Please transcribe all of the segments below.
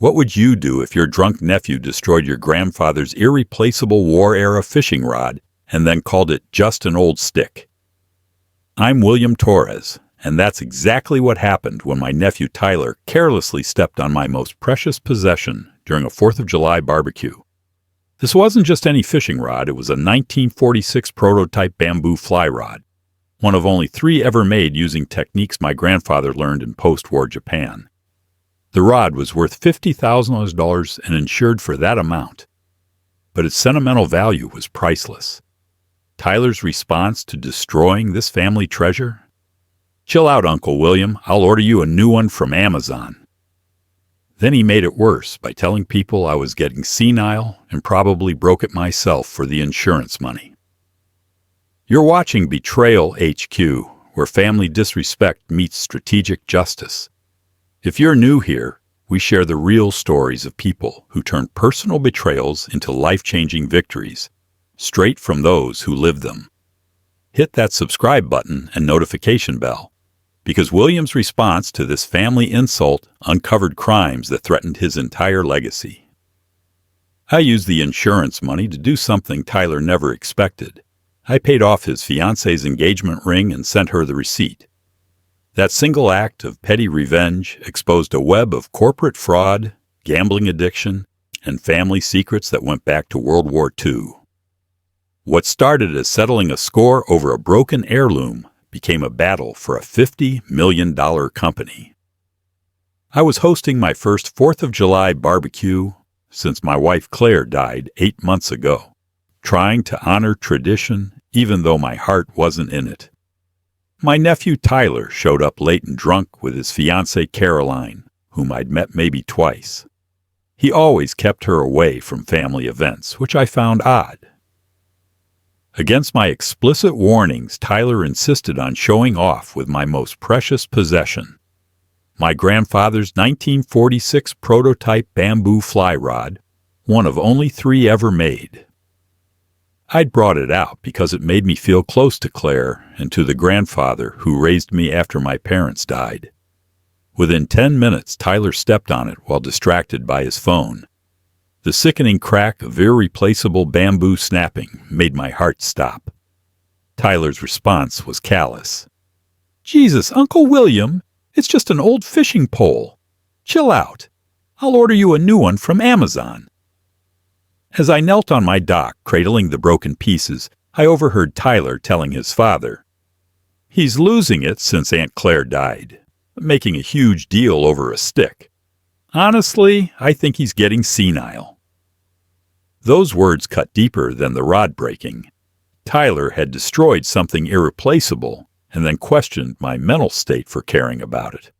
What would you do if your drunk nephew destroyed your grandfather's irreplaceable war-era fishing rod and then called it just an old stick? I'm William Torres, and that's exactly what happened when my nephew Tyler carelessly stepped on my most precious possession during a 4th of July barbecue. This wasn't just any fishing rod, it was a 1946 prototype bamboo fly rod, one of only 3 ever made using techniques my grandfather learned in post-war Japan. The rod was worth $50,000 and insured for that amount, but its sentimental value was priceless. Tyler's response to destroying this family treasure? "Chill out, Uncle William. I'll order you a new one from Amazon." Then he made it worse by telling people I was getting senile and probably broke it myself for the insurance money. You're watching Betrayal HQ, where family disrespect meets strategic justice. If you're new here, we share the real stories of people who turn personal betrayals into life-changing victories, straight from those who lived them. Hit that subscribe button and notification bell, because William's response to this family insult uncovered crimes that threatened his entire legacy. I used the insurance money to do something Tyler never expected. I paid off his fiancée's engagement ring and sent her the receipt. That single act of petty revenge exposed a web of corporate fraud, gambling addiction, and family secrets that went back to World War II. What started as settling a score over a broken heirloom became a battle for a $50 million company. I was hosting my first 4th of July barbecue since my wife Claire died 8 months ago, trying to honor tradition even though my heart wasn't in it. My nephew Tyler showed up late and drunk with his fiancée Caroline, whom I'd met maybe twice. He always kept her away from family events, which I found odd. Against my explicit warnings, Tyler insisted on showing off with my most precious possession, my grandfather's 1946 prototype bamboo fly rod, one of only 3 ever made. I'd brought it out because it made me feel close to Claire and to the grandfather who raised me after my parents died. Within 10 minutes, Tyler stepped on it while distracted by his phone. The sickening crack of irreplaceable bamboo snapping made my heart stop. Tyler's response was callous. "Jesus, Uncle William, it's just an old fishing pole. Chill out. I'll order you a new one from Amazon." As I knelt on my dock, cradling the broken pieces, I overheard Tyler telling his father, "He's losing it since Aunt Claire died, making a huge deal over a stick. Honestly, I think he's getting senile." Those words cut deeper than the rod breaking. Tyler had destroyed something irreplaceable and then questioned my mental state for caring about it.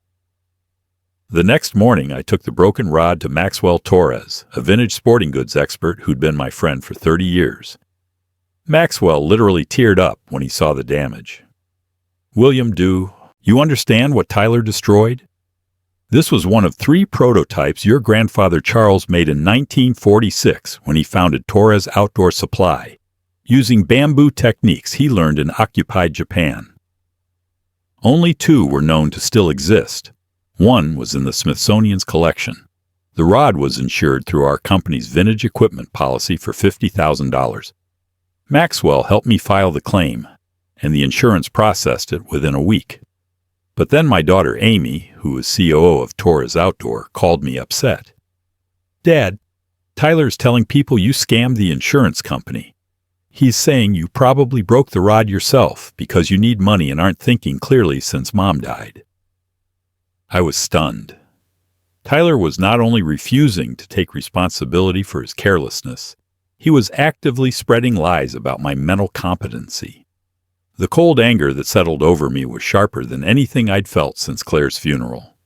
The next morning, I took the broken rod to William Torres, a vintage sporting goods expert who'd been my friend for 30 years. Maxwell literally teared up when he saw the damage. "William, do you understand what Tyler destroyed? This was one of 3 prototypes your grandfather Charles made in 1946 when he founded Torres Outdoor Supply, using bamboo techniques he learned in occupied Japan. Only 2 were known to still exist. One was in the Smithsonian's collection. The rod was insured through our company's vintage equipment policy for $50,000. Maxwell helped me file the claim, and the insurance processed it within a week. But then my daughter Amy, who was COO of Torres Outdoor, called me upset. "Dad, Tyler's telling people you scammed the insurance company. He's saying you probably broke the rod yourself because you need money and aren't thinking clearly since Mom died." I was stunned. Tyler was not only refusing to take responsibility for his carelessness, he was actively spreading lies about my mental competency. The cold anger that settled over me was sharper than anything I'd felt since Claire's funeral.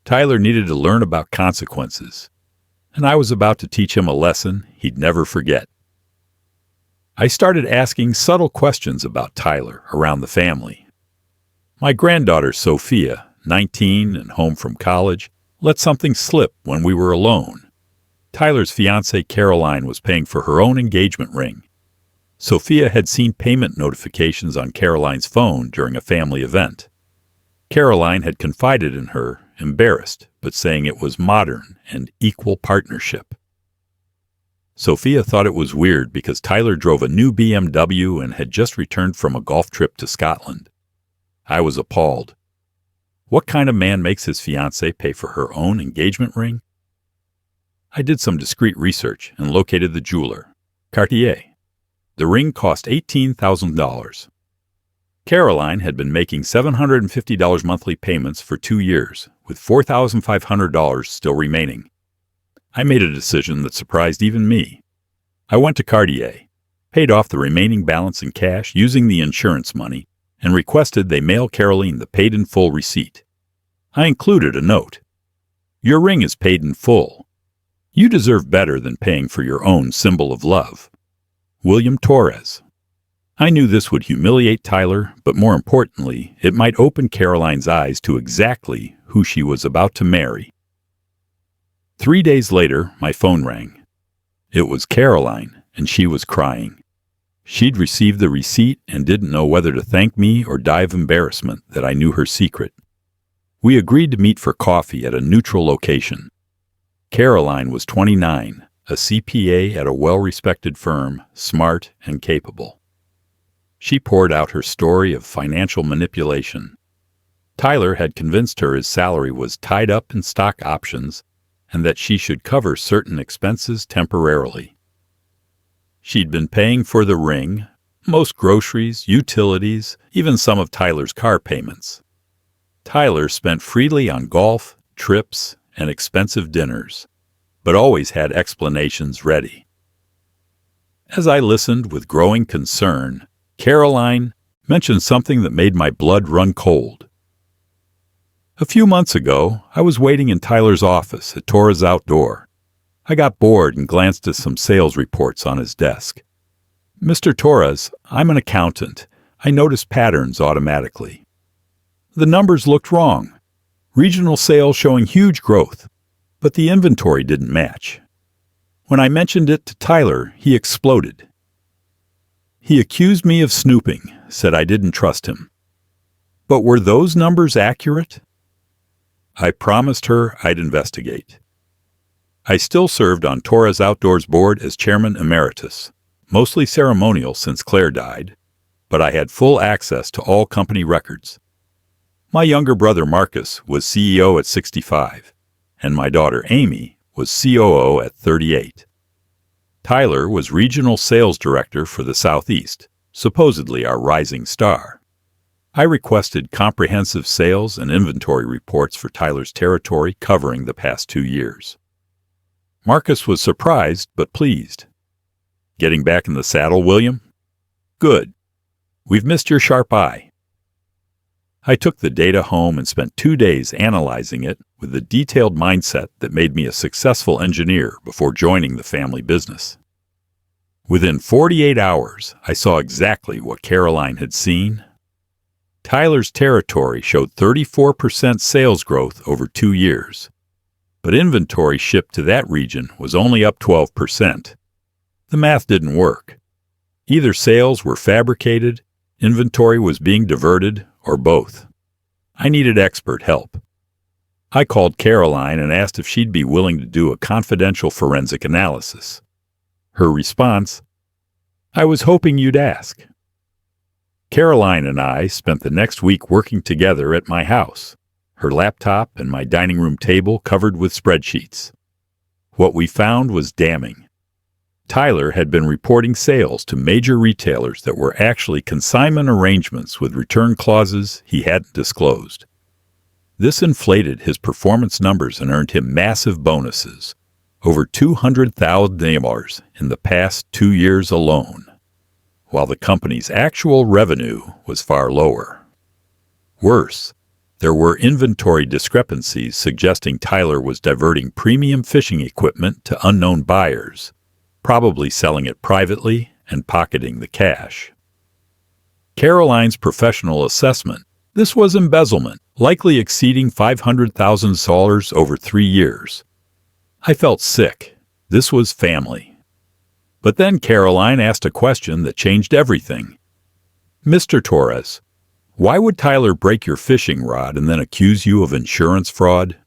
Tyler needed to learn about consequences, and I was about to teach him a lesson he'd never forget. I started asking subtle questions about Tyler around the family. My granddaughter Sophia, 19 and home from college, let something slip when we were alone. Tyler's fiancée Caroline was paying for her own engagement ring. Sophia had seen payment notifications on Caroline's phone during a family event. Caroline had confided in her embarrassed, but saying it was modern and equal partnership. Sophia thought it was weird because Tyler drove a new BMW and had just returned from a golf trip to Scotland. I was appalled. What kind of man makes his fiancée pay for her own engagement ring? I did some discreet research and located the jeweler, Cartier. The ring cost $18,000. Caroline had been making $750 monthly payments for 2 years, with $4,500 still remaining. I made a decision that surprised even me. I went to Cartier, paid off the remaining balance in cash using the insurance money, and requested they mail Caroline the paid-in-full receipt. I included a note. "Your ring is paid in full. You deserve better than paying for your own symbol of love. William Torres." I knew this would humiliate Tyler, but more importantly, it might open Caroline's eyes to exactly who she was about to marry. 3 days later, my phone rang. It was Caroline, and she was crying. She'd received the receipt and didn't know whether to thank me or die of embarrassment that I knew her secret. We agreed to meet for coffee at a neutral location. Caroline was 29, a CPA at a well-respected firm, smart and capable. She poured out her story of financial manipulation. Tyler had convinced her his salary was tied up in stock options and that she should cover certain expenses temporarily. She'd been paying for the ring, most groceries, utilities, even some of Tyler's car payments. Tyler spent freely on golf, trips, and expensive dinners, but always had explanations ready. As I listened with growing concern, Caroline mentioned something that made my blood run cold. A few months ago, I was waiting in Tyler's office at Torres Outdoor. I got bored and glanced at some sales reports on his desk. "Mr. Torres, I'm an accountant. I notice patterns automatically." The numbers looked wrong. Regional sales showing huge growth, but the inventory didn't match. When I mentioned it to Tyler, he exploded. He accused me of snooping, said I didn't trust him. But were those numbers accurate? I promised her I'd investigate. I still served on Torres Outdoors board as chairman emeritus, mostly ceremonial since Claire died, but I had full access to all company records. My younger brother Marcus was CEO at 65, and my daughter Amy was COO at 38. Tyler was regional sales director for the Southeast, supposedly our rising star. I requested comprehensive sales and inventory reports for Tyler's territory covering the past 2 years. Marcus was surprised but pleased. "Getting back in the saddle, William?" "Good. We've missed your sharp eye." I took the data home and spent 2 days analyzing it with the detailed mindset that made me a successful engineer before joining the family business. Within 48 hours, I saw exactly what Caroline had seen. Tyler's territory showed 34% sales growth over 2 years, but inventory shipped to that region was only up 12%. The math didn't work. Either sales were fabricated, inventory was being diverted, or both. I needed expert help. I called Caroline and asked if she'd be willing to do a confidential forensic analysis. Her response, "I was hoping you'd ask." Caroline and I spent the next week working together at my house, her laptop and my dining room table covered with spreadsheets. What we found was damning. Tyler had been reporting sales to major retailers that were actually consignment arrangements with return clauses he hadn't disclosed. This inflated his performance numbers and earned him massive bonuses, over $200,000 in the past 2 years alone, while the company's actual revenue was far lower. Worse, there were inventory discrepancies suggesting Tyler was diverting premium fishing equipment to unknown buyers, probably selling it privately and pocketing the cash. Caroline's professional assessment, this was embezzlement, likely exceeding $500,000 over 3 years. I felt sick. This was family. But then Caroline asked a question that changed everything. "Mr. Torres, Why would Tyler break your fishing rod and then accuse you of insurance fraud?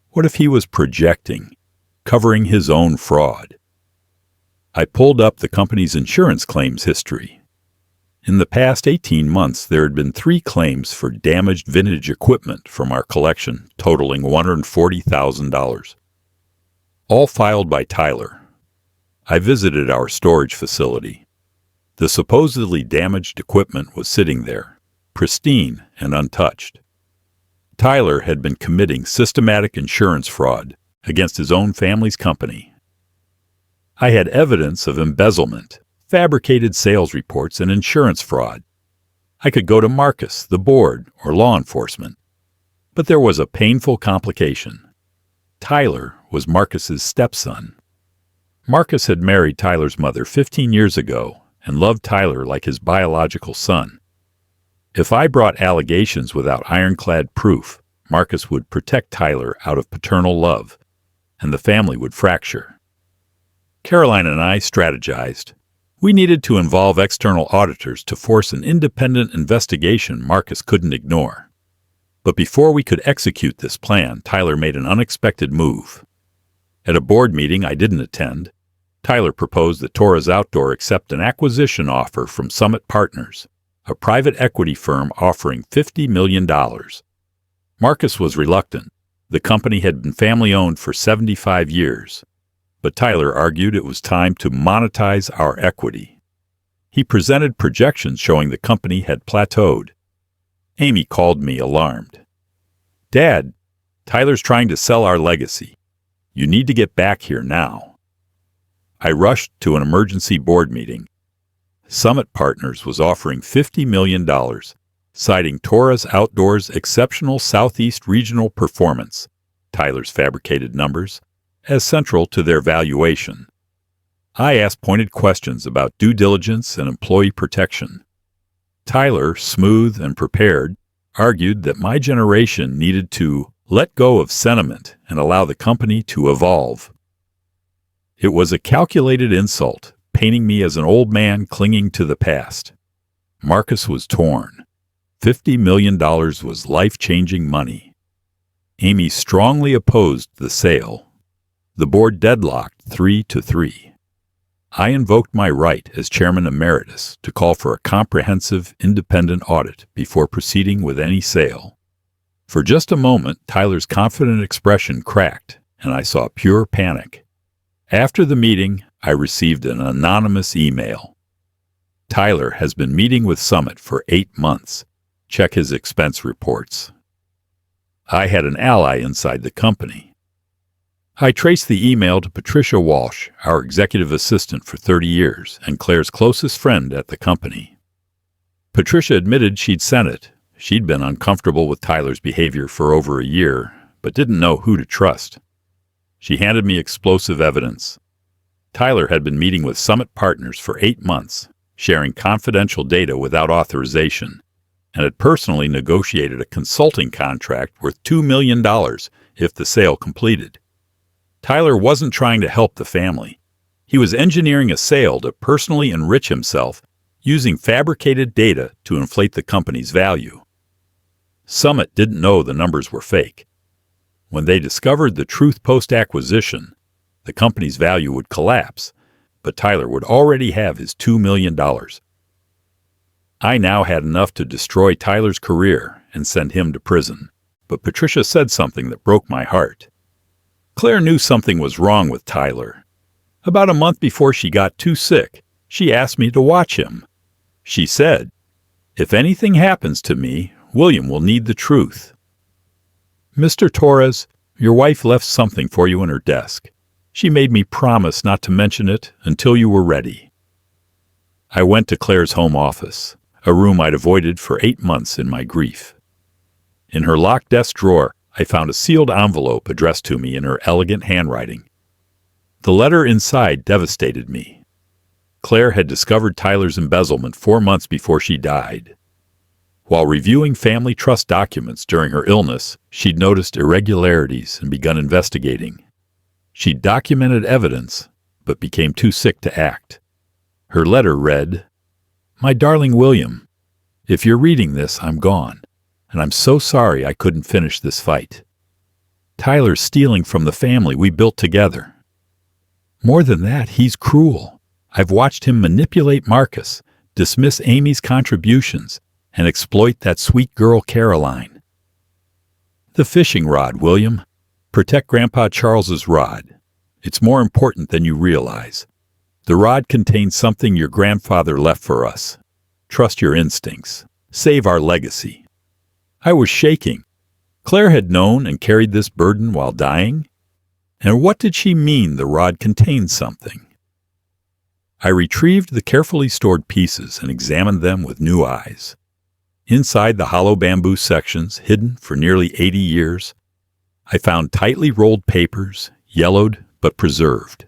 What if he was projecting, covering his own fraud? I pulled up the company's insurance claims history. In the past 18 months, there had been 3 claims for damaged vintage equipment from our collection, totaling $140,000. All filed by Tyler. I visited our storage facility. The supposedly damaged equipment was sitting there, pristine and untouched. Tyler had been committing systematic insurance fraud against his own family's company. I had evidence of embezzlement, fabricated sales reports, and insurance fraud. I could go to Marcus, the board, or law enforcement. But there was a painful complication. Tyler was Marcus's stepson. Marcus had married Tyler's mother 15 years ago and loved Tyler like his biological son. If I brought allegations without ironclad proof, Marcus would protect Tyler out of paternal love, and the family would fracture. Caroline and I strategized. We needed to involve external auditors to force an independent investigation Marcus couldn't ignore. But before we could execute this plan, Tyler made an unexpected move. At a board meeting I didn't attend, Tyler proposed that Torres Outdoor accept an acquisition offer from Summit Partners, a private equity firm offering $50 million. Marcus was reluctant. The company had been family-owned for 75 years, but Tyler argued it was time to monetize our equity. He presented projections showing the company had plateaued. Amy called me alarmed. "Dad, Tyler's trying to sell our legacy. You need to get back here now." I rushed to an emergency board meeting. Summit Partners was offering $50 million, citing Torres Outdoor's exceptional Southeast regional performance, Tyler's fabricated numbers, as central to their valuation. I asked pointed questions about due diligence and employee protection. Tyler, smooth and prepared, argued that my generation needed to let go of sentiment and allow the company to evolve. It was a calculated insult, painting me as an old man clinging to the past. Marcus was torn. $50 million was life-changing money. Amy strongly opposed the sale. The board deadlocked 3-3. I invoked my right as chairman emeritus to call for a comprehensive, independent audit before proceeding with any sale. For just a moment, Tyler's confident expression cracked, and I saw pure panic. After the meeting, I received an anonymous email. "Tyler has been meeting with Summit for 8 months. Check his expense reports." I had an ally inside the company. I traced the email to Patricia Walsh, our executive assistant for 30 years and Claire's closest friend at the company. Patricia admitted she'd sent it. She'd been uncomfortable with Tyler's behavior for over a year, but didn't know who to trust. She handed me explosive evidence. Tyler had been meeting with Summit Partners for 8 months, sharing confidential data without authorization, and had personally negotiated a consulting contract worth $2 million if the sale completed. Tyler wasn't trying to help the family. He was engineering a sale to personally enrich himself using fabricated data to inflate the company's value. Summit didn't know the numbers were fake. When they discovered the truth post-acquisition, the company's value would collapse, but Tyler would already have his $2 million. I now had enough to destroy Tyler's career and send him to prison, but Patricia said something that broke my heart. Claire knew something was wrong with Tyler. About a month before she got too sick, she asked me to watch him. She said, "If anything happens to me, William will need the truth." "Mr. Torres, your wife left something for you in her desk. She made me promise not to mention it until you were ready." I went to Claire's home office, a room I'd avoided for 8 months in my grief. In her locked desk drawer, I found a sealed envelope addressed to me in her elegant handwriting. The letter inside devastated me. Claire had discovered Tyler's embezzlement 4 months before she died. While reviewing family trust documents during her illness, she'd noticed irregularities and begun investigating. She documented evidence, but became too sick to act. Her letter read, "My darling William, If you're reading this, I'm gone, and I'm so sorry I couldn't finish this fight. Tyler's stealing from the family we built together. More than that, he's cruel. I've watched him manipulate Marcus, dismiss Amy's contributions, and exploit that sweet girl Caroline. The fishing rod, William. Protect Grandpa Charles's rod. It's more important than you realize. The rod contains something your grandfather left for us. Trust your instincts. Save our legacy. I was shaking. Claire had known and carried this burden while dying? And what did she mean the rod contained something? I retrieved the carefully stored pieces and examined them with new eyes. Inside the hollow bamboo sections, hidden for nearly 80 years, I found tightly rolled papers, yellowed but preserved.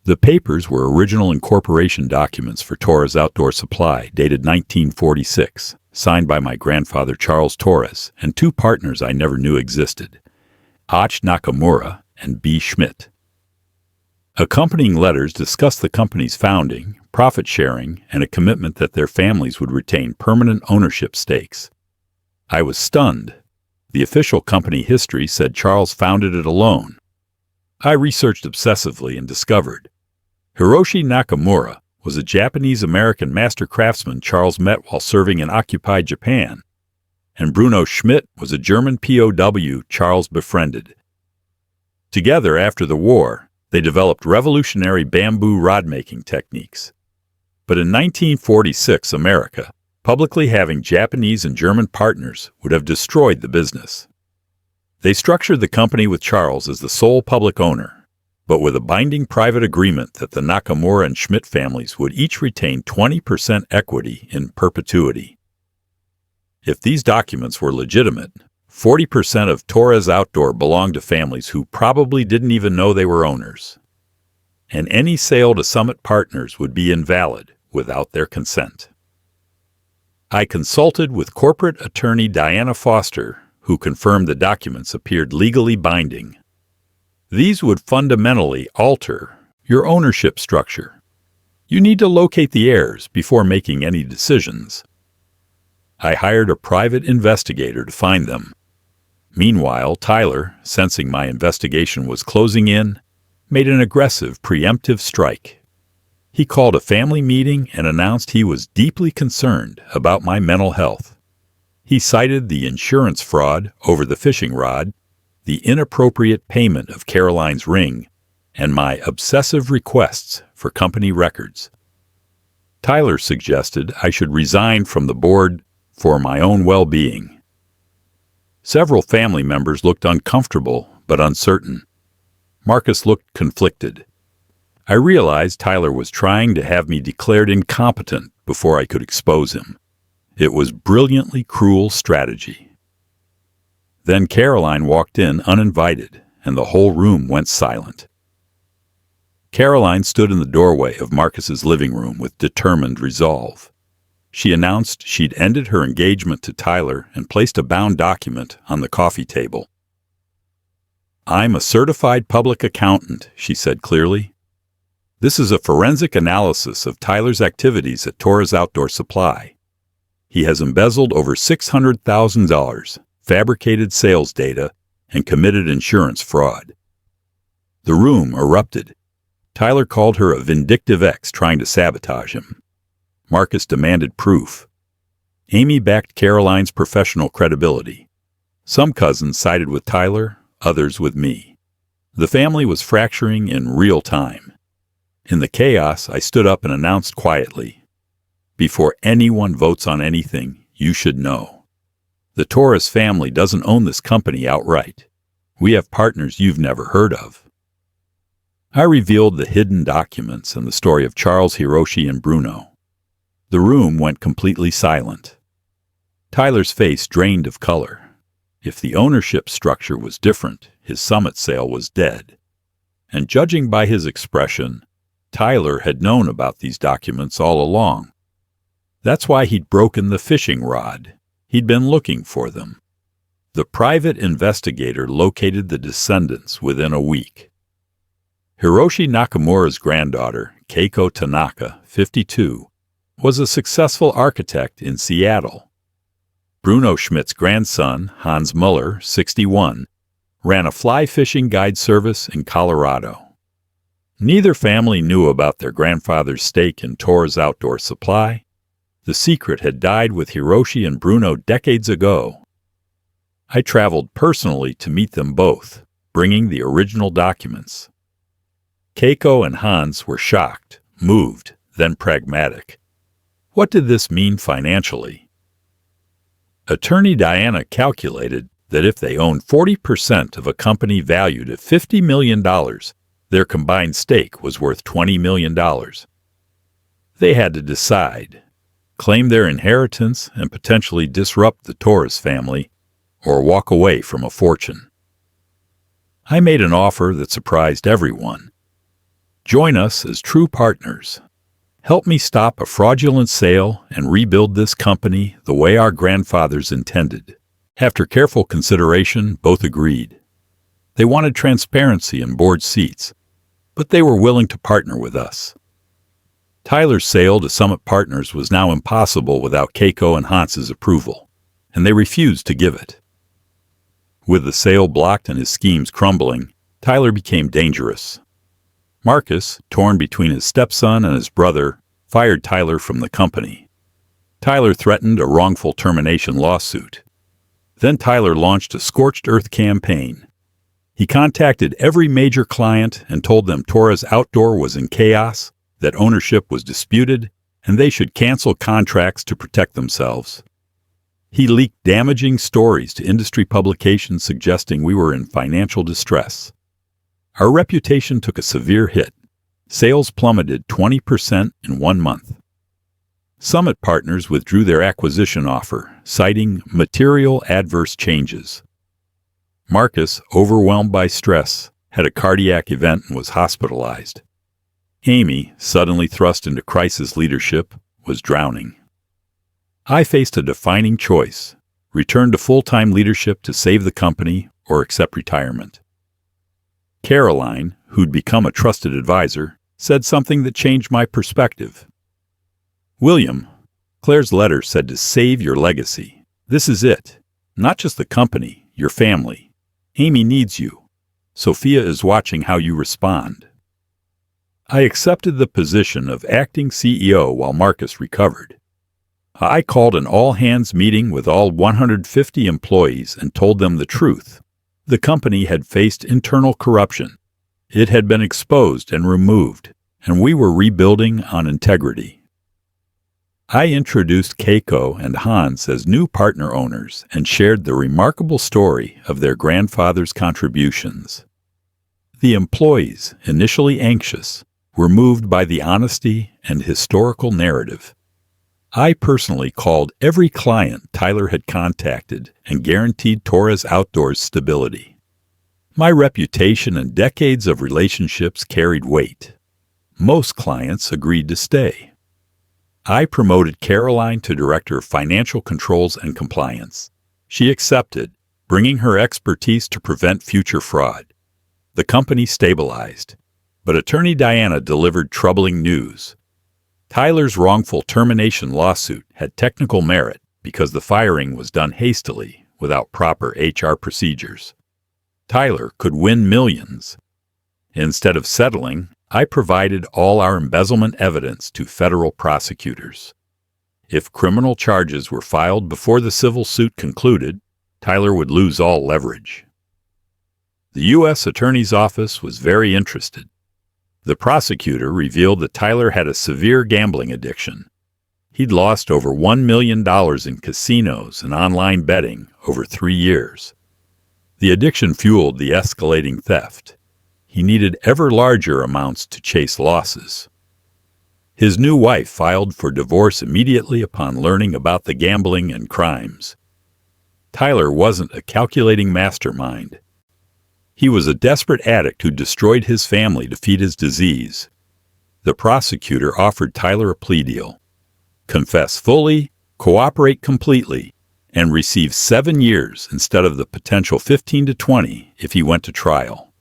The papers were original incorporation documents for Torres Outdoor Supply, dated 1946, signed by my grandfather Charles Torres and two partners I never knew existed, H. Nakamura and B. Schmidt. Accompanying letters discussed the company's founding, profit sharing, and a commitment that their families would retain permanent ownership stakes. I was stunned. The official company history said Charles founded it alone. I researched obsessively and discovered Hiroshi Nakamura was a Japanese-American master craftsman Charles met while serving in occupied Japan, and Bruno Schmidt was a German POW Charles befriended. Together, after the war, they developed revolutionary bamboo rod-making techniques. But in 1946, America, publicly having Japanese and German partners, would have destroyed the business. They structured the company with Charles as the sole public owner, but with a binding private agreement that the Nakamura and Schmidt families would each retain 20% equity in perpetuity. If these documents were legitimate, 40% of Torres Outdoor belonged to families who probably didn't even know they were owners. And any sale to Summit Partners would be invalid without their consent. I consulted with corporate attorney Diana Foster, who confirmed the documents appeared legally binding. These would fundamentally alter your ownership structure. You need to locate the heirs before making any decisions. I hired a private investigator to find them. Meanwhile, Tyler, sensing my investigation was closing in, made an aggressive preemptive strike. He called a family meeting and announced he was deeply concerned about my mental health. He cited the insurance fraud over the fishing rod, the inappropriate payment of Caroline's ring, and my obsessive requests for company records. Tyler suggested I should resign from the board for my own well-being. Several family members looked uncomfortable but uncertain. Marcus looked conflicted. I realized Tyler was trying to have me declared incompetent before I could expose him. It was brilliantly cruel strategy. Then Caroline walked in uninvited, and the whole room went silent. Caroline stood in the doorway of Marcus's living room with determined resolve. She announced she'd ended her engagement to Tyler and placed a bound document on the coffee table. "I'm a certified public accountant," she said clearly. "This is a forensic analysis of Tyler's activities at Torres Outdoor Supply. He has embezzled over $600,000, fabricated sales data, and committed insurance fraud." The room erupted. Tyler called her a vindictive ex trying to sabotage him. Marcus demanded proof. Amy backed Caroline's professional credibility. Some cousins sided with Tyler, others with me. The family was fracturing in real time. In the chaos, I stood up and announced quietly, "Before anyone votes on anything, you should know. The Torres family doesn't own this company outright. We have partners you've never heard of." I revealed the hidden documents and the story of Charles, Hiroshi, and Bruno. The room went completely silent. Tyler's face drained of color. If the ownership structure was different, his Summit sale was dead. And judging by his expression, Tyler had known about these documents all along. That's why he'd broken the fishing rod. He'd been looking for them. The private investigator located the descendants within a week. Hiroshi Nakamura's granddaughter, Keiko Tanaka, 52, was a successful architect in Seattle. Bruno Schmidt's grandson, Hans Muller, 61, ran a fly fishing guide service in Colorado. Neither family knew about their grandfather's stake in Torres Outdoor Supply. The secret had died with Hiroshi and Bruno decades ago. I traveled personally to meet them both, bringing the original documents. Keiko and Hans were shocked, moved, then pragmatic. What did this mean financially? Attorney Diana calculated that if they owned 40% of a company valued at $50 million, their combined stake was worth $20 million. They had to decide, claim their inheritance and potentially disrupt the Torres family, or walk away from a fortune. I made an offer that surprised everyone. Join us as true partners. Help me stop a fraudulent sale and rebuild this company the way our grandfathers intended. After careful consideration, both agreed. They wanted transparency and board seats, but they were willing to partner with us. Tyler's sale to Summit Partners was now impossible without Keiko and Hans's approval, and they refused to give it. With the sale blocked and his schemes crumbling, Tyler became dangerous. Marcus, torn between his stepson and his brother, fired Tyler from the company. Tyler threatened a wrongful termination lawsuit. Then Tyler launched a scorched earth campaign. He contacted every major client and told them Torres Outdoor was in chaos, that ownership was disputed, and they should cancel contracts to protect themselves. He leaked damaging stories to industry publications suggesting we were in financial distress. Our reputation took a severe hit. Sales plummeted 20% in 1 month. Summit Partners withdrew their acquisition offer, citing material adverse changes. Marcus, overwhelmed by stress, had a cardiac event and was hospitalized. Amy, suddenly thrust into crisis leadership, was drowning. I faced a defining choice: return to full-time leadership to save the company or accept retirement. Caroline, who'd become a trusted advisor, said something that changed my perspective. William, Claire's letter said to save your legacy. This is it. Not just the company, your family. Amy needs you. Sophia is watching how you respond. I accepted the position of acting CEO while Marcus recovered. I called an all-hands meeting with all 150 employees and told them the truth. The company had faced internal corruption. It had been exposed and removed, and we were rebuilding on integrity. I introduced Keiko and Hans as new partner owners and shared the remarkable story of their grandfather's contributions. The employees, initially anxious, were moved by the honesty and historical narrative. I personally called every client Tyler had contacted and guaranteed Torres Outdoors stability. My reputation and decades of relationships carried weight. Most clients agreed to stay. I promoted Caroline to Director of Financial Controls and Compliance. She accepted, bringing her expertise to prevent future fraud. The company stabilized, but Attorney Diana delivered troubling news. Tyler's wrongful termination lawsuit had technical merit because the firing was done hastily without proper HR procedures. Tyler could win millions. Instead of settling, I provided all our embezzlement evidence to federal prosecutors. If criminal charges were filed before the civil suit concluded, Tyler would lose all leverage. The U.S. Attorney's Office was very interested. The prosecutor revealed that Tyler had a severe gambling addiction. He'd lost over $1 million in casinos and online betting over 3 years. The addiction fueled the escalating theft. He needed ever larger amounts to chase losses. His new wife filed for divorce immediately upon learning about the gambling and crimes. Tyler wasn't a calculating mastermind. He was a desperate addict who destroyed his family to feed his disease. The prosecutor offered Tyler a plea deal: confess fully, cooperate completely, and receive 7 years instead of the potential 15 to 20 if he went to trial.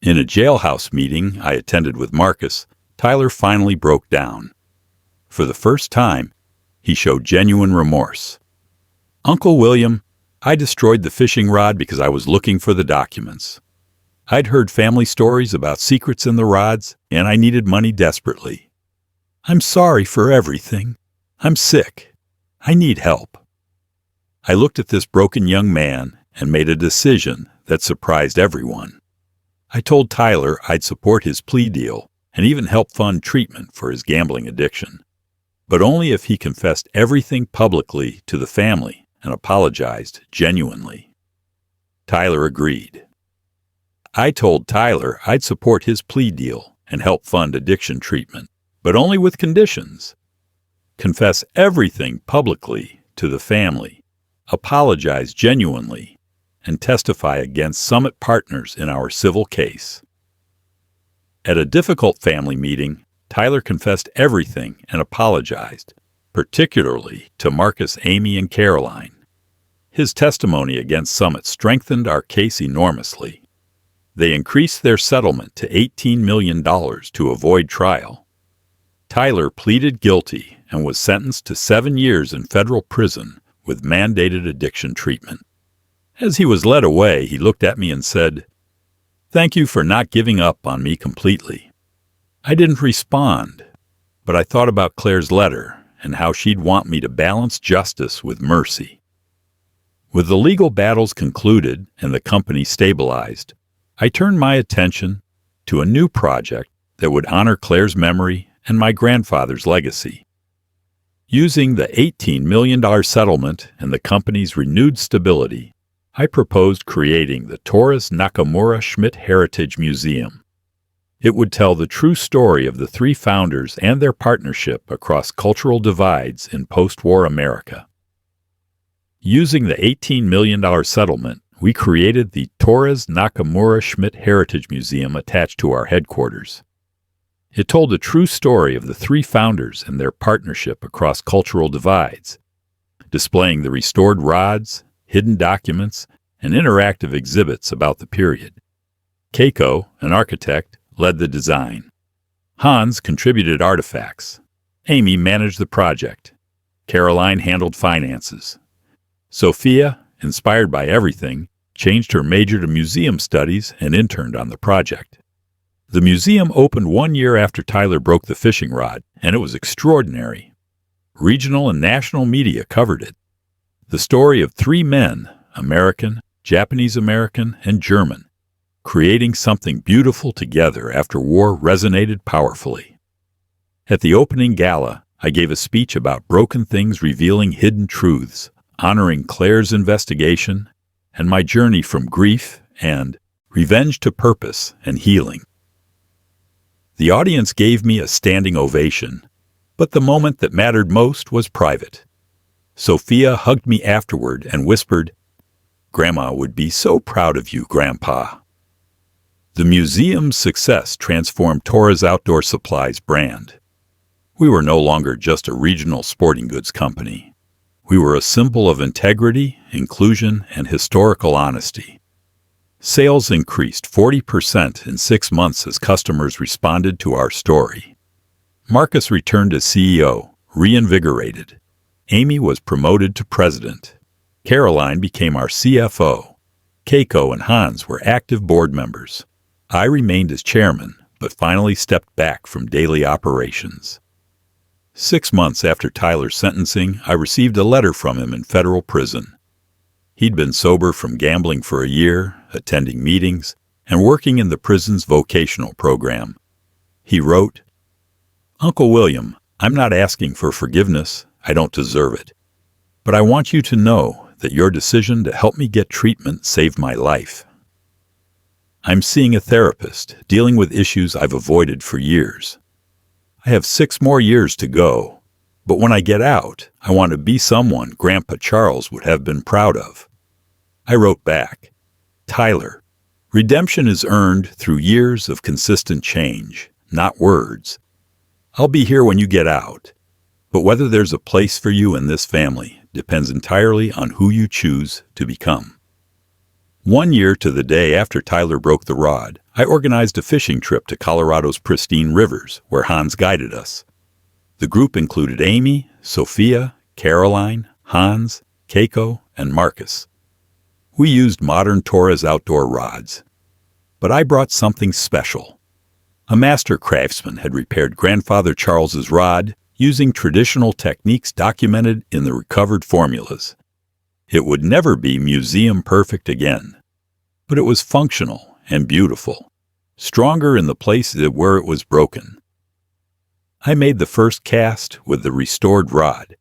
In a jailhouse meeting I attended with Marcus, Tyler finally broke down. For the first time, he showed genuine remorse. "Uncle William, I destroyed the fishing rod because I was looking for the documents. I'd heard family stories about secrets in the rods, and I needed money desperately. I'm sorry for everything. I'm sick. I need help." I looked at this broken young man and made a decision that surprised everyone. I told Tyler I'd support his plea deal and even help fund treatment for his gambling addiction, but only if he confessed everything publicly to the family and apologized genuinely. Tyler agreed. I told Tyler I'd support his plea deal and help fund addiction treatment, but only with conditions. Confess everything publicly to the family, apologize genuinely, and testify against Summit partners in our civil case. At a difficult family meeting, Tyler confessed everything and apologized, particularly to Marcus, Amy, and Caroline. His testimony against Summit strengthened our case enormously. They increased their settlement to $18 million to avoid trial. Tyler pleaded guilty and was sentenced to 7 years in federal prison with mandated addiction treatment. As he was led away, he looked at me and said, "Thank you for not giving up on me completely." I didn't respond, but I thought about Claire's letter and how she'd want me to balance justice with mercy. With the legal battles concluded and the company stabilized, I turned my attention to a new project that would honor Claire's memory and my grandfather's legacy. Using the $18 million settlement and the company's renewed stability, I proposed creating the Torres Nakamura Schmidt Heritage Museum. It would tell the true story of the 3 founders and their partnership across cultural divides in post-war America. Using the $18 million settlement, we created the Torres Nakamura Schmidt Heritage Museum attached to our headquarters. It told the true story of the 3 founders and their partnership across cultural divides, displaying the restored rods, hidden documents, and interactive exhibits about the period. Keiko, an architect, led the design. Hans contributed artifacts. Amy managed the project. Caroline handled finances. Sophia, inspired by everything, changed her major to museum studies and interned on the project. The museum opened 1 year after Tyler broke the fishing rod, and it was extraordinary. Regional and national media covered it. The story of 3 men, American, Japanese-American, and German, creating something beautiful together after war resonated powerfully. At the opening gala, I gave a speech about broken things revealing hidden truths, honoring Claire's investigation and my journey from grief and revenge to purpose and healing. The audience gave me a standing ovation, but the moment that mattered most was private. Sophia hugged me afterward and whispered, "Grandma would be so proud of you, Grandpa." The museum's success transformed Torres Outdoor Supplies' brand. We were no longer just a regional sporting goods company. We were a symbol of integrity, inclusion, and historical honesty. Sales increased 40% in 6 months as customers responded to our story. Marcus returned as CEO, reinvigorated. Amy was promoted to president. Caroline became our CFO. Keiko and Hans were active board members. I remained as chairman, but finally stepped back from daily operations. 6 months after Tyler's sentencing, I received a letter from him in federal prison. He'd been sober from gambling for a year, attending meetings, and working in the prison's vocational program. He wrote, "Uncle William, I'm not asking for forgiveness. I don't deserve it. But I want you to know that your decision to help me get treatment saved my life. I'm seeing a therapist, dealing with issues I've avoided for years. I have 6 more years to go, but when I get out, I want to be someone Grandpa Charles would have been proud of." I wrote back, "Tyler, redemption is earned through years of consistent change, not words. I'll be here when you get out, but whether there's a place for you in this family depends entirely on who you choose to become." 1 year to the day after Tyler broke the rod, I organized a fishing trip to Colorado's pristine rivers, where Hans guided us. The group included Amy, Sophia, Caroline, Hans, Keiko, and Marcus. We used modern Torres outdoor rods. But I brought something special. A master craftsman had repaired Grandfather Charles's rod using traditional techniques documented in the recovered formulas. It would never be museum perfect again, but it was functional and beautiful, stronger in the place where it was broken. I made the first cast with the restored rod,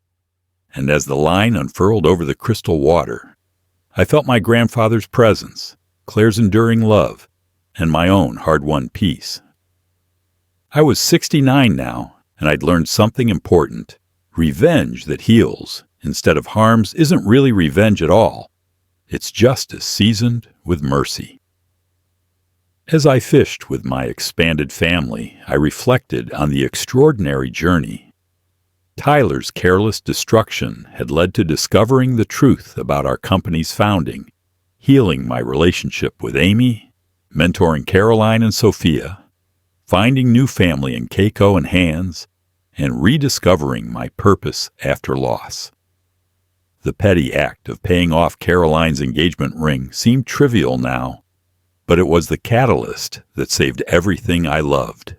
and as the line unfurled over the crystal water, I felt my grandfather's presence, Claire's enduring love, and my own hard-won peace. I was 69 now, and I'd learned something important. Revenge that heals instead of harms isn't really revenge at all. It's justice seasoned with mercy. As I fished with my expanded family, I reflected on the extraordinary journey. Tyler's careless destruction had led to discovering the truth about our company's founding, healing my relationship with Amy, mentoring Caroline and Sophia, finding new family in Keiko and Hans, and rediscovering my purpose after loss. The petty act of paying off Caroline's engagement ring seemed trivial now, but it was the catalyst that saved everything I loved.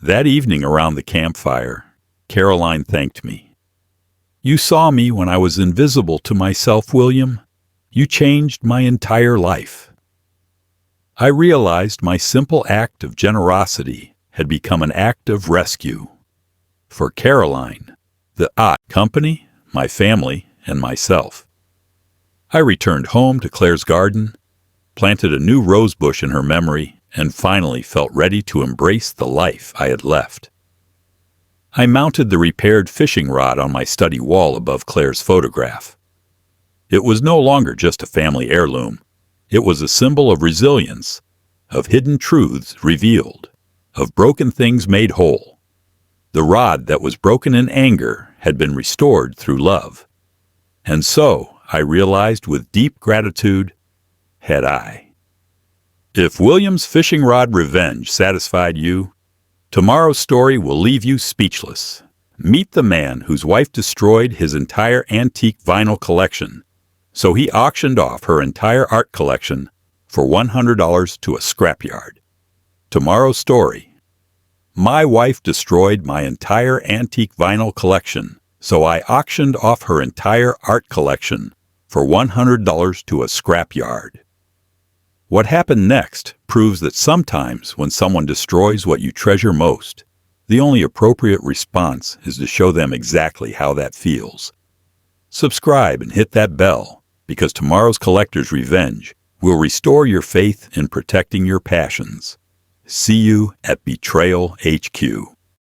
That evening around the campfire, Caroline thanked me. "You saw me when I was invisible to myself, William. You changed my entire life." I realized my simple act of generosity had become an act of rescue. For Caroline, the company, my family, and myself. I returned home to Claire's garden, planted a new rose bush in her memory, and finally felt ready to embrace the life I had left. I mounted the repaired fishing rod on my study wall above Claire's photograph. It was no longer just a family heirloom. It was a symbol of resilience, of hidden truths revealed, of broken things made whole. The rod that was broken in anger had been restored through love. And so, I realized with deep gratitude, had I. If William's fishing rod revenge satisfied you, tomorrow's story will leave you speechless. Meet the man whose wife destroyed his entire antique vinyl collection, so he auctioned off her entire art collection for $100 to a scrapyard. Tomorrow's story. My wife destroyed my entire antique vinyl collection, so I auctioned off her entire art collection for $100 to a scrapyard. What happened next proves that sometimes when someone destroys what you treasure most, the only appropriate response is to show them exactly how that feels. Subscribe and hit that bell, because tomorrow's collector's revenge will restore your faith in protecting your passions. See you at Betrayal HQ.